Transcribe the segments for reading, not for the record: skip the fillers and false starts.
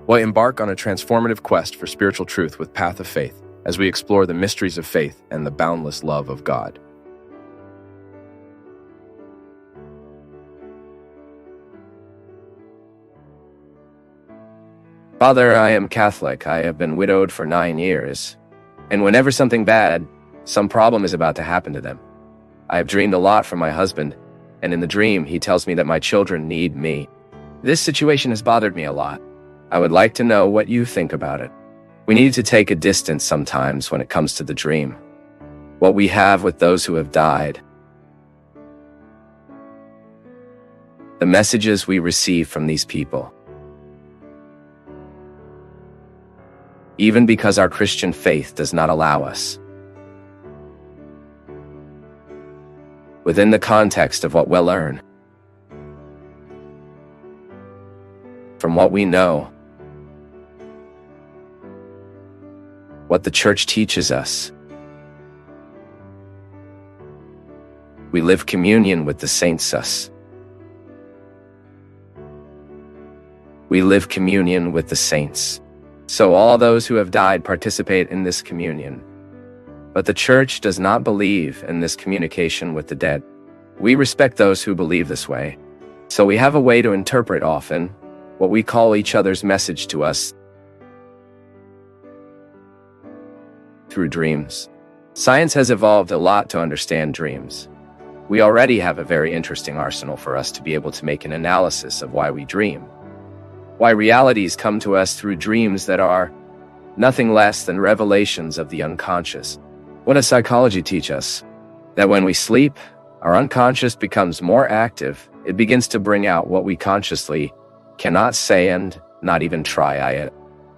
We'll embark on a transformative quest for spiritual truth with Path of Faith as we explore the mysteries of faith and the boundless love of God. Father, I am Catholic. I have been widowed for 9 years. And whenever something bad, some problem is about to happen to them, I have dreamed a lot from my husband, and in the dream, he tells me that my children need me. This situation has bothered me a lot. I would like to know what you think about it. We need to take a distance sometimes when it comes to the dream. What we have with those who have died. The messages we receive from these people. Even because our Christian faith does not allow us. Within the context of what we'll learn. From what we know. What the Church teaches us. We live communion with the saints. We live communion with the saints. So all those who have died participate in this communion. But the Church does not believe in this communication with the dead. We respect those who believe this way. So we have a way to interpret often what we call each other's message to us through dreams. Science has evolved a lot to understand dreams. We already have a very interesting arsenal for us to be able to make an analysis of why we dream. Why realities come to us through dreams that are nothing less than revelations of the unconscious. What does psychology teach us? That when we sleep, our unconscious becomes more active. It begins to bring out what we consciously cannot say and not even try.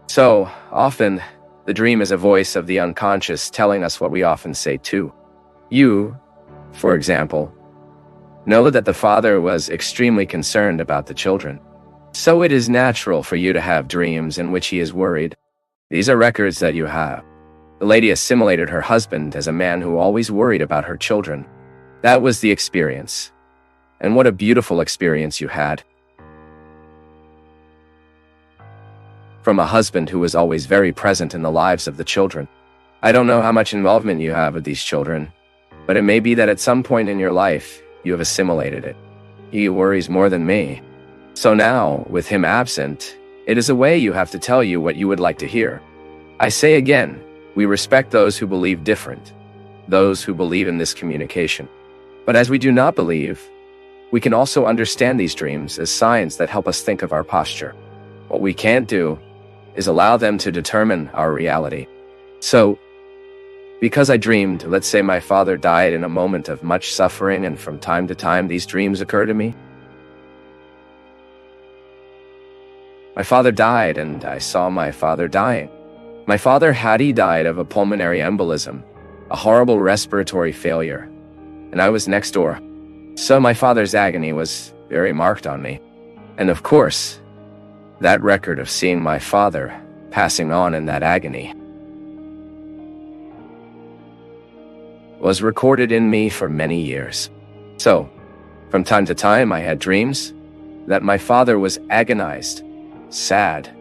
So often, the dream is a voice of the unconscious telling us what we often say too. You, for example, know that the father was extremely concerned about the children. So it is natural for you to have dreams in which he is worried. These are records that you have. The lady assimilated her husband as a man who always worried about her children. That was the experience. And what a beautiful experience you had. From a husband who was always very present in the lives of the children. I don't know how much involvement you have with these children, but it may be that at some point in your life, you have assimilated it. He worries more than me. So now, with him absent, it is a way you have to tell you what you would like to hear. I say again, we respect those who believe different, those who believe in this communication. But as we do not believe, we can also understand these dreams as signs that help us think of our posture. What we can't do is allow them to determine our reality. So, because I dreamed, let's say my father died in a moment of much suffering, and from time to time these dreams occur to me. My father died, and I saw my father dying. My father had died of a pulmonary embolism, a horrible respiratory failure, and I was next door. So my father's agony was very marked on me. And of course, that record of seeing my father passing on in that agony was recorded in me for many years. So, from time to time I had dreams that my father was agonized, sad,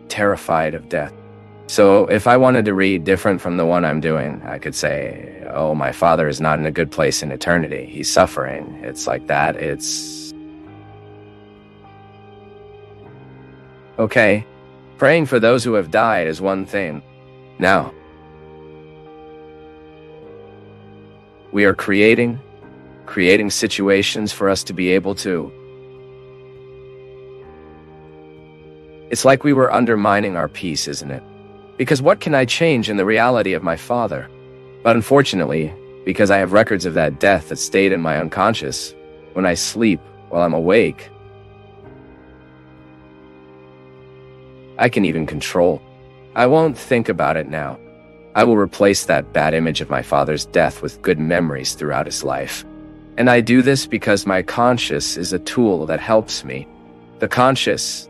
terrified of death. So if I wanted to read different from the one I'm doing, I could say, oh, my father is not in a good place in eternity. He's suffering. It's like that. It's okay. Praying for those who have died is one thing. Now, we are creating situations for us to be able to. It's like we were undermining our peace, isn't it? Because what can I change in the reality of my father? But unfortunately, because I have records of that death that stayed in my unconscious, when I sleep while I'm awake, I can even control. I won't think about it now. I will replace that bad image of my father's death with good memories throughout his life. And I do this because my conscious is a tool that helps me. The conscious,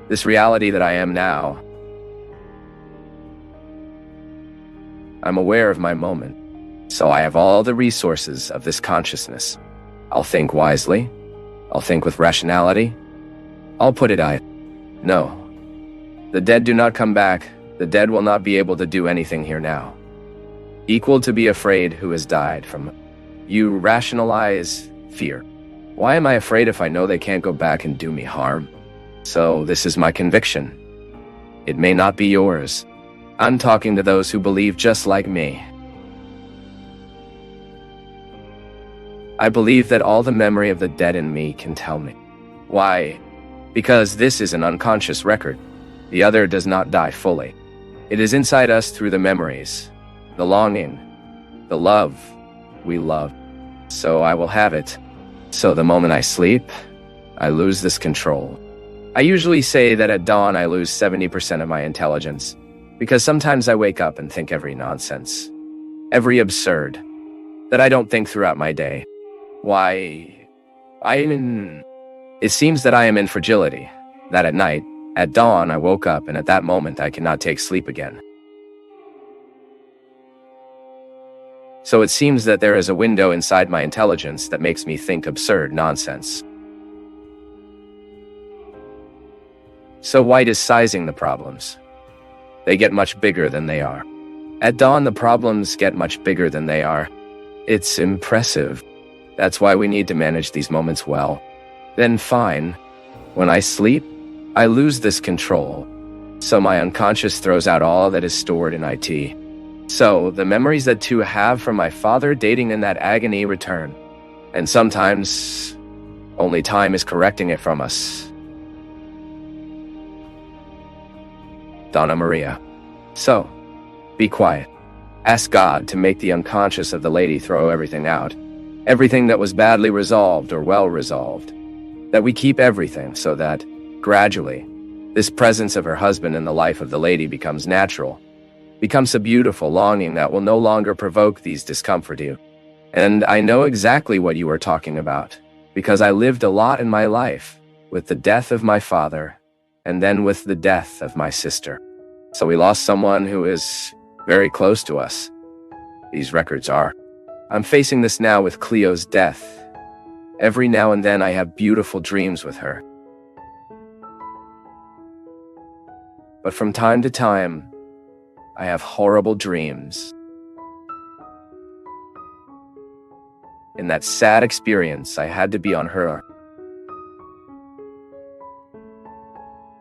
this reality that I am now. I'm aware of my moment, so I have all the resources of this consciousness. I'll think wisely. I'll think with rationality. I'll put it no. The dead do not come back. The dead will not be able to do anything here now. Equal to be afraid who has died from. You rationalize fear. Why am I afraid if I know they can't go back and do me harm? So this is my conviction. It may not be yours. I'm talking to those who believe just like me. I believe that all the memory of the dead in me can tell me. Why? Because this is an unconscious record. The other does not die fully. It is inside us through the memories, the longing, the love we love. So I will have it. So the moment I sleep, I lose this control. I usually say that at dawn I lose 70% of my intelligence, because sometimes I wake up and think every nonsense, every absurd, that I don't think throughout my day. Why, it seems that I am in fragility, that at night, at dawn I woke up and at that moment I cannot take sleep again. So it seems that there is a window inside my intelligence that makes me think absurd nonsense. So White is sizing the problems. They get much bigger than they are. At dawn, the problems get much bigger than they are. It's impressive. That's why we need to manage these moments well. Then fine. When I sleep, I lose this control. So my unconscious throws out all that is stored in IT. So the memories that two have from my father dating in that agony return. And sometimes, only time is correcting it from us. Donna Maria. So, be quiet. Ask God to make the unconscious of the lady throw everything out. Everything that was badly resolved or well resolved. That we keep everything so that, gradually, this presence of her husband in the life of the lady becomes natural. Becomes a beautiful longing that will no longer provoke these discomfort you. And I know exactly what you are talking about, because I lived a lot in my life, with the death of my father, and then with the death of my sister. So we lost someone who is very close to us. These records are. I'm facing this now with Cleo's death. Every now and then I have beautiful dreams with her. But from time to time, I have horrible dreams. In that sad experience, I had to be on her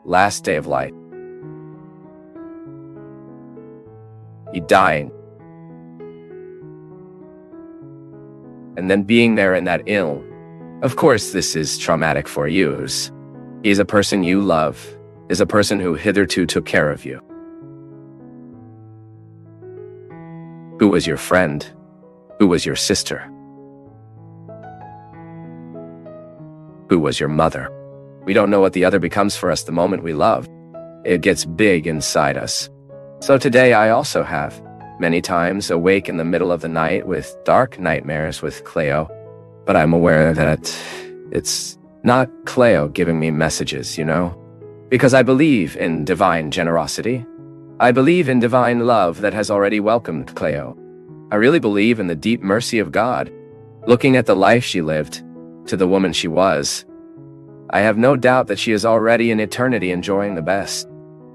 last day of life. He dying. And then being there in that ill. Of course, this is traumatic for you. He is a person you love, is a person who hitherto took care of you. Who was your friend? Who was your sister? Who was your mother? We don't know what the other becomes for us the moment we love. It gets big inside us. So today I also have, many times, awake in the middle of the night with dark nightmares with Cleo. But I'm aware that it's not Cleo giving me messages, you know? Because I believe in divine generosity. I believe in divine love that has already welcomed Cleo. I really believe in the deep mercy of God, looking at the life she lived, to the woman she was. I have no doubt that she is already in eternity enjoying the best.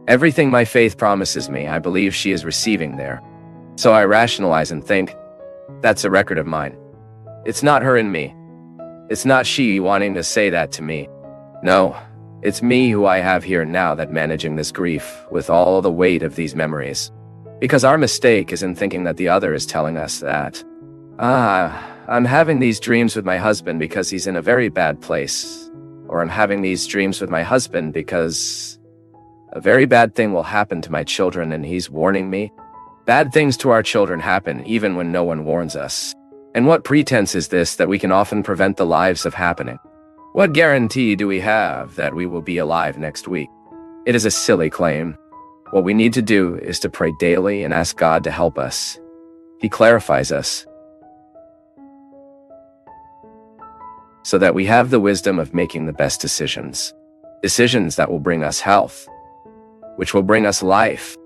Everything my faith promises me, I believe she is receiving there. So I rationalize and think, that's a record of mine. It's not her and me. It's not she wanting to say that to me. No, it's me who I have here now that managing this grief with all the weight of these memories. Because our mistake is in thinking that the other is telling us that, I'm having these dreams with my husband because he's in a very bad place. Or I'm having these dreams with my husband because a very bad thing will happen to my children and he's warning me. Bad things to our children happen even when no one warns us. And what pretense is this that we can often prevent the lives of happening? What guarantee do we have that we will be alive next week? It is a silly claim. What we need to do is to pray daily and ask God to help us. He clarifies us so that we have the wisdom of making the best decisions. Decisions that will bring us health, which will bring us life,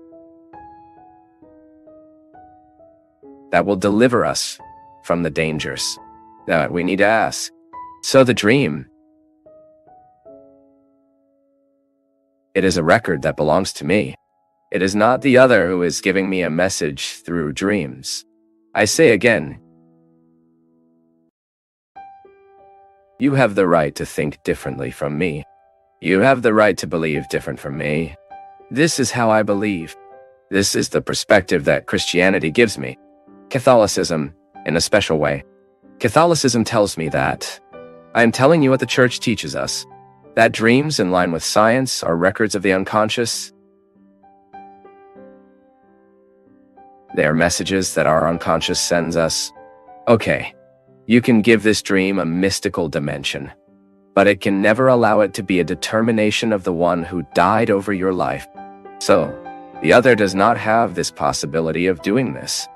that will deliver us from the dangers that we need to ask. So the dream. It is a record that belongs to me. It is not the other who is giving me a message through dreams. I say again, you have the right to think differently from me. You have the right to believe different from me. This is how I believe. This is the perspective that Christianity gives me. Catholicism, in a special way. Catholicism tells me that I am telling you what the Church teaches us, that dreams in line with science are records of the unconscious. They are messages that our unconscious sends us. Okay, you can give this dream a mystical dimension, but it can never allow it to be a determination of the one who died over your life. So, the other does not have this possibility of doing this.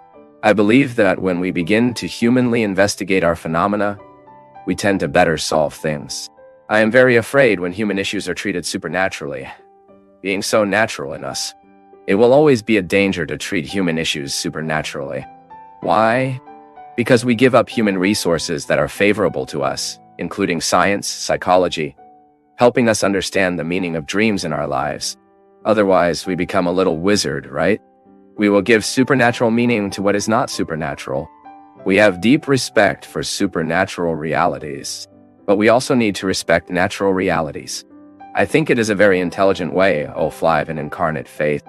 I believe that when we begin to humanly investigate our phenomena, we tend to better solve things. I am very afraid when human issues are treated supernaturally, being so natural in us. It will always be a danger to treat human issues supernaturally. Why? Because we give up human resources that are favorable to us, including science, psychology, helping us understand the meaning of dreams in our lives. Otherwise, we become a little wizard, right? We will give supernatural meaning to what is not supernatural. We have deep respect for supernatural realities, but we also need to respect natural realities. I think it is a very intelligent way of life and incarnate faith.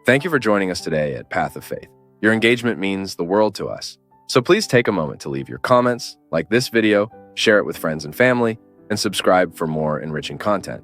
Thank you for joining us today at Path of Faith. Your engagement means the world to us. So please take a moment to leave your comments, like this video, share it with friends and family, and subscribe for more enriching content.